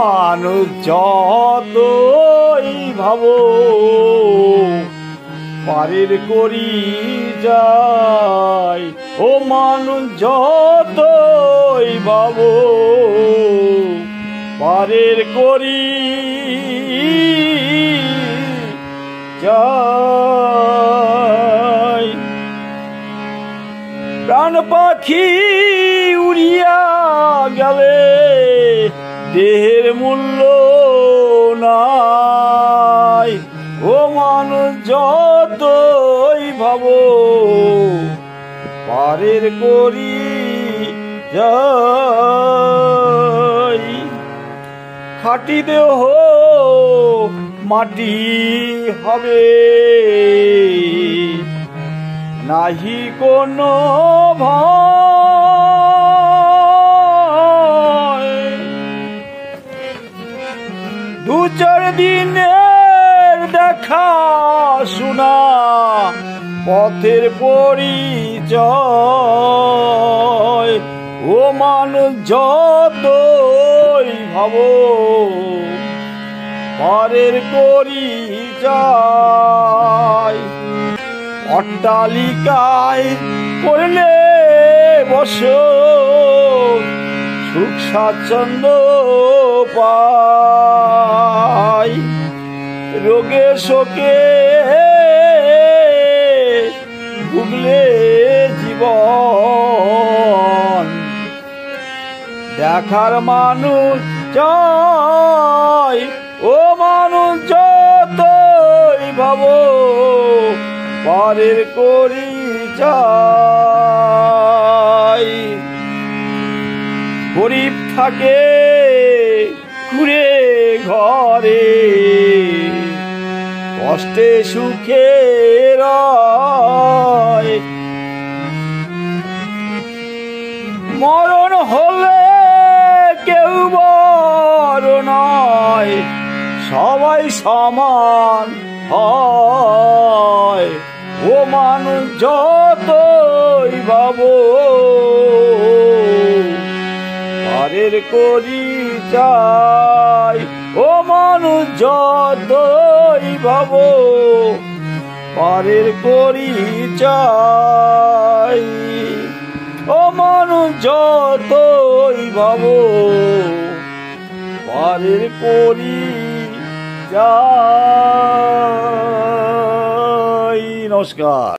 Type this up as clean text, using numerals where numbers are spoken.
মানুষ যতই ভাবো পারের করি যায়, ও মানুষ যতই ভাবো পারের করি যায়। প্রাণ পাখি উড়িয়া গেলে দেহের মূল্য নাই, ও মানুষ যতই ভাবো পারের করি যাই। খাঁটি দেহ মাটি হবে, নাহি কোনো ভয়। দু চার দিনের দেখা শোনা পথের পরিচয়, ও মানুষ যতই ভাবো পারের করি যায়। অট্টালিকায় করলে বসো সুখ স্বাচ্ছন্দ্য পাই, রোগে শোকে ভুগলে জীবন দেখার মানুষ চাই, ও মানুষ যতই ভাবো পারের করি চাই। গরিব থাকে ঘুরে ঘরে, কষ্টে সুখে রয়, মরণ হলে কেউ বড় নয়, সবাই সমান হয়, ও মানুষ যতই ভাবো পারের করি চাই, ও মানুষ যতই ভাবো পারের করি চাই, ও মানুষ যতই ভাবো পারের করি যাই। নমস্কার।